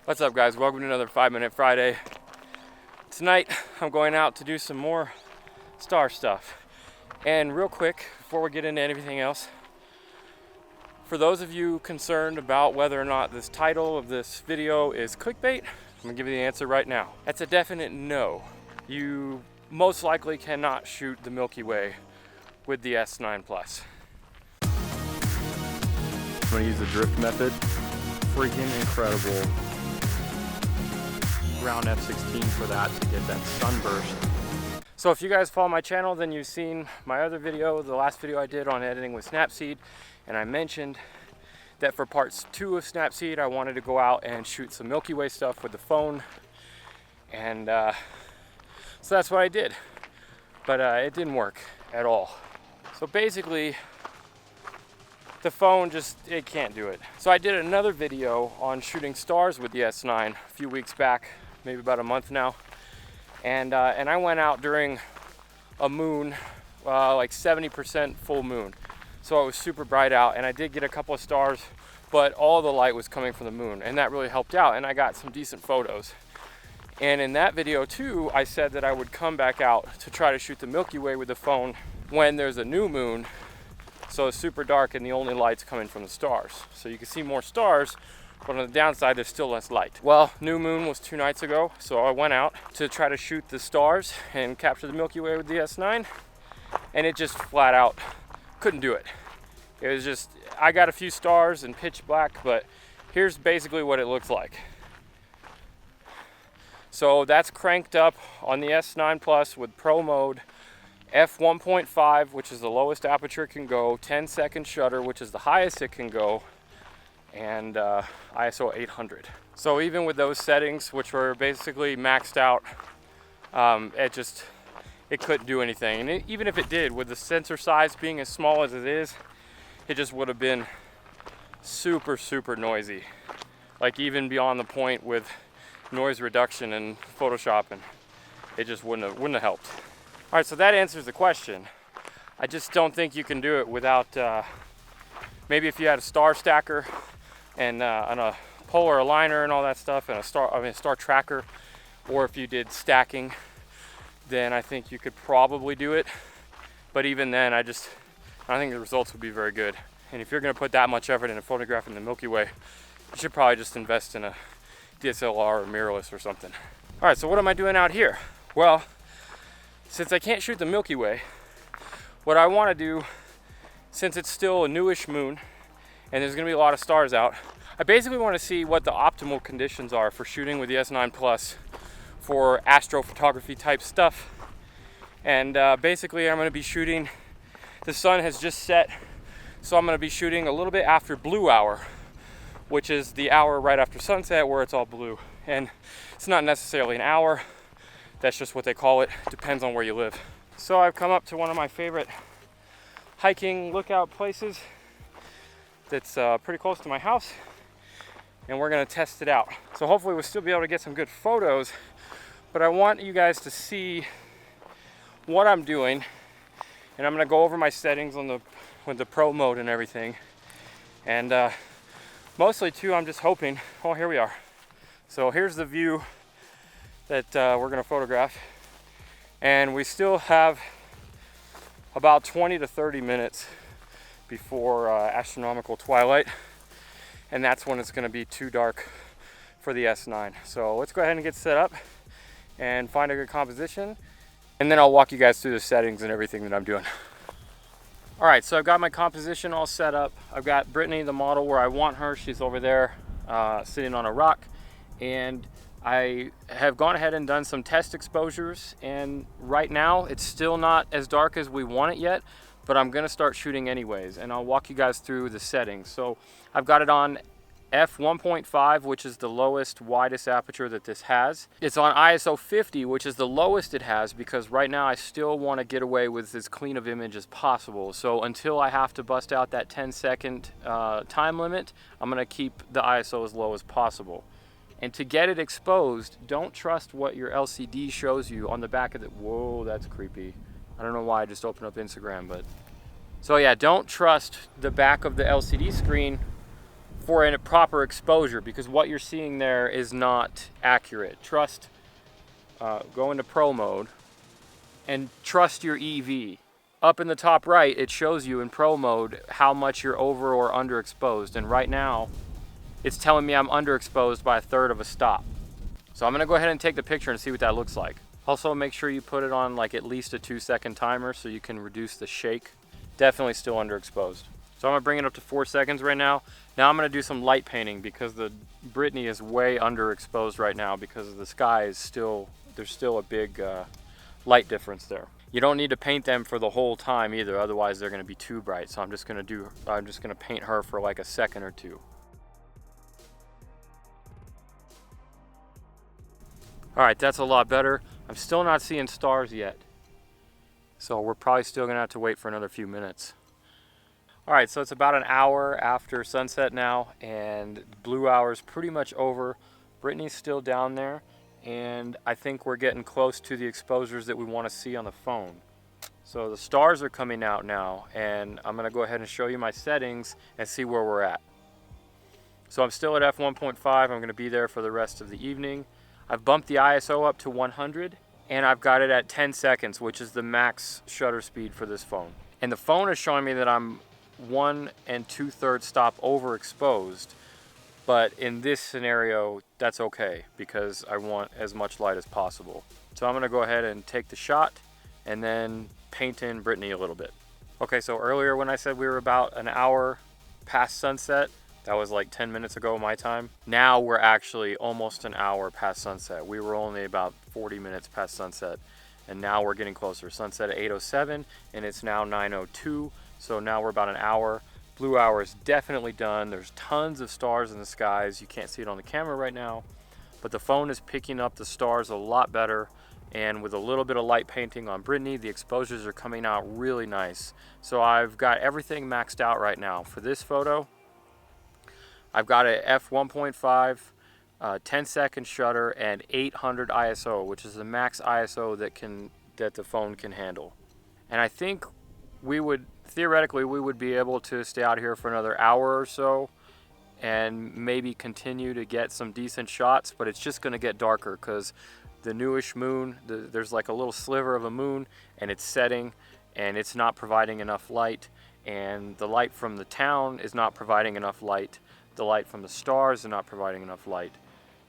What's up, guys? Welcome to another 5-Minute Friday. Tonight I'm going out to do some more star stuff. And real quick, before we get into anything else, for those of you concerned about whether or not this title of this video is clickbait, I'm gonna give you the answer right now. That's a definite no. You most likely cannot shoot the Milky Way with the S9 Plus. I'm gonna use the drift method. Freaking incredible. Round F16 for that to get that sunburst. So if you guys follow my channel, then you've seen my other video, the last video I did on editing with Snapseed, and I mentioned that for parts 2 of Snapseed I wanted to go out and shoot some Milky Way stuff with the phone, and so that's what I did, but it didn't work at all. So basically the phone it can't do it. So I did another video on shooting stars with the S9 a few weeks back, maybe about a month now, and I went out during a moon, like 70% full moon, so it was super bright out, and I did get a couple of stars, but all the light was coming from the moon, and that really helped out, and I got some decent photos. And in that video too, I said that I would come back out to try to shoot the Milky Way with the phone when there's a new moon, so it's super dark and the only light's coming from the stars, so you can see more stars, but on the downside there's still less light. Well, new moon was 2 nights ago, so I went out to try to shoot the stars and capture the Milky Way with the S9, and it just flat out couldn't do it. It was just, I got a few stars and pitch black, but here's basically what it looks like. So that's cranked up on the S9 Plus with Pro mode, f1.5, which is the lowest aperture it can go, 10-second shutter, which is the highest it can go, and ISO 800. So even with those settings, which were basically maxed out, it couldn't do anything. And even if it did, with the sensor size being as small as it is, it just would have been super, super noisy. Like even beyond the point with noise reduction and Photoshop, and it just wouldn't have helped. All right, so that answers the question. I just don't think you can do it without, maybe if you had a star stacker and a polar aligner and all that stuff, and a star tracker, or if you did stacking, then I think you could probably do it. But even then, I don't think the results would be very good. And if you're gonna put that much effort into photographing the Milky Way, you should probably just invest in a DSLR or mirrorless or something. All right, so what am I doing out here? Well, since I can't shoot the Milky Way, what I want to do, since it's still a newish moon and there's going to be a lot of stars out, I basically want to see what the optimal conditions are for shooting with the S9 Plus for astrophotography type stuff. And basically I'm going to be shooting, the sun has just set, so I'm going to be shooting a little bit after blue hour, which is the hour right after sunset where it's all blue. And it's not necessarily an hour, that's just what they call it. Depends on where you live. So I've come up to one of my favorite hiking lookout places that's pretty close to my house, and we're gonna test it out. So hopefully we'll still be able to get some good photos, but I want you guys to see what I'm doing, and I'm gonna go over my settings with the Pro mode and everything. And mostly too, I'm just hoping, oh, here we are. So here's the view that we're gonna photograph, and we still have about 20 to 30 minutes before astronomical twilight, and that's when it's gonna be too dark for the S9. So let's go ahead and get set up and find a good composition, and then I'll walk you guys through the settings and everything that I'm doing. All right, so I've got my composition all set up. I've got Brittany, the model, where I want her. She's over there sitting on a rock, and I have gone ahead and done some test exposures, and right now it's still not as dark as we want it yet, but I'm gonna start shooting anyways, and I'll walk you guys through the settings. So I've got it on f1.5, which is the lowest, widest aperture that this has. It's on ISO 50, which is the lowest it has, because right now I still want to get away with as clean of image as possible. So until I have to bust out that 10-second time limit, I'm gonna keep the ISO as low as possible. And to get it exposed, don't trust what your LCD shows you on the back of it. Whoa, that's creepy. I don't know why I just opened up Instagram, but. So yeah, don't trust the back of the LCD screen for a proper exposure, because what you're seeing there is not accurate. Trust, go into pro mode and trust your EV. Up in the top right, it shows you in pro mode how much you're over or underexposed. And right now, it's telling me I'm underexposed by 1/3 of a stop. So I'm gonna go ahead and take the picture and see what that looks like. Also, make sure you put it on like at least a 2-second timer so you can reduce the shake. Definitely still underexposed. So I'm gonna bring it up to 4 seconds right now. Now I'm gonna do some light painting because the Brittany is way underexposed right now because the sky is still, there's still a big light difference there. You don't need to paint them for the whole time either, otherwise they're gonna be too bright. So I'm just gonna paint her for like a second or two. All right, that's a lot better. I'm still not seeing stars yet, so we're probably still gonna have to wait for another few minutes. All right, so it's about an hour after sunset now, and blue hour is pretty much over. Brittany's still down there, and I think we're getting close to the exposures that we want to see on the phone. So the stars are coming out now, and I'm gonna go ahead and show you my settings and see where we're at. So I'm still at f1.5. I'm gonna be there for the rest of the evening. I've bumped the ISO up to 100, and I've got it at 10 seconds, which is the max shutter speed for this phone. And the phone is showing me that I'm 1 2/3 stop overexposed, but in this scenario, that's okay because I want as much light as possible. So I'm gonna go ahead and take the shot and then paint in Brittany a little bit. Okay, so earlier when I said we were about an hour past sunset, that was like 10 minutes ago my time. Now we're actually almost an hour past sunset. We were only about 40 minutes past sunset, and now we're getting closer. Sunset at 8:07, and it's now 9:02, so now we're about an hour. Blue hour is definitely done. There's tons of stars in the skies. You can't see it on the camera right now, but the phone is picking up the stars a lot better, and with a little bit of light painting on Brittany, the exposures are coming out really nice. So I've got everything maxed out right now. For this photo, I've got a f1.5, 10-second shutter, and 800 ISO, which is the max ISO that the phone can handle. And I think theoretically, we would be able to stay out here for another hour or so and maybe continue to get some decent shots, but it's just gonna get darker because the newish moon, there's like a little sliver of a moon, and it's setting, and it's not providing enough light, and the light from the town is not providing enough light. The light from the stars are not providing enough light.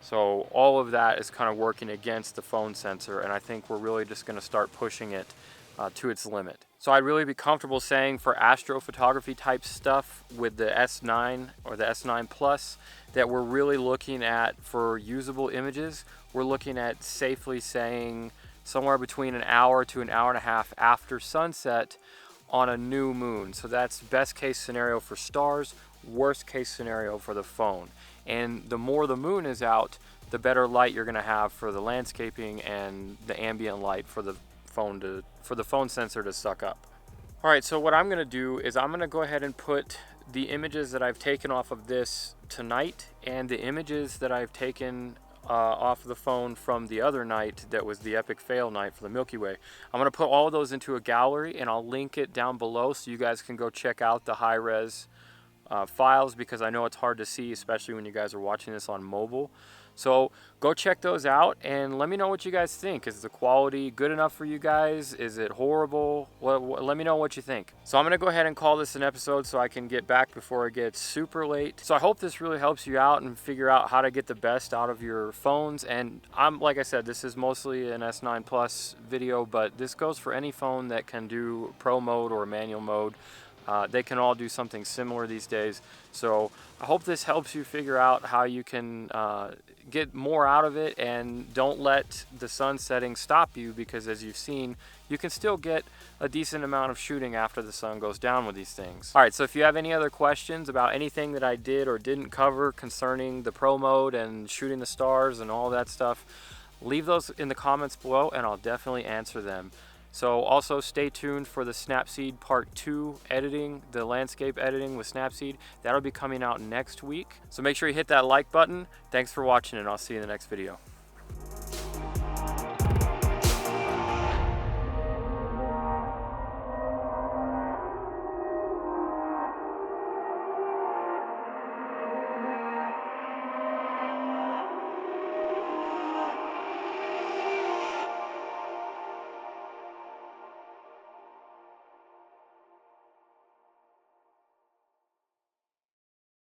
So all of that is kind of working against the phone sensor, and I think we're really just going to start pushing it to its limit. So I'd really be comfortable saying for astrophotography type stuff with the S9 or the S9 Plus that we're really looking at, for usable images, we're looking at safely saying somewhere between an hour to an hour and a half after sunset on a new moon. So that's best case scenario for stars, worst case scenario for the phone. And the more the moon is out, the better light you're going to have for the landscaping and the ambient light for the phone sensor to suck up. All right, so what I'm going to do is I'm going to go ahead and put the images that I've taken off of this tonight and the images that I've taken off the phone from the other night that was the epic fail night for the Milky Way. I'm going to put all of those into a gallery, and I'll link it down below so you guys can go check out the high-res files, because I know it's hard to see, especially when you guys are watching this on mobile. So go check those out and let me know what you guys think. Is the quality good enough for you guys? Is it horrible? Let me know what you think. So I'm going to go ahead and call this an episode so I can get back before it gets super late. So I hope this really helps you out and figure out how to get the best out of your phones. And like I said, this is mostly an S9 Plus video, but this goes for any phone that can do pro mode or manual mode. They can all do something similar these days. So I hope this helps you figure out how you can get more out of it, and don't let the sun setting stop you, because as you've seen, you can still get a decent amount of shooting after the sun goes down with these things. All right, so if you have any other questions about anything that I did or didn't cover concerning the pro mode and shooting the stars and all that stuff, leave those in the comments below and I'll definitely answer them. So also stay tuned for the Snapseed Part 2 editing, the landscape editing with Snapseed. That'll be coming out next week. So make sure you hit that like button. Thanks for watching, and I'll see you in the next video.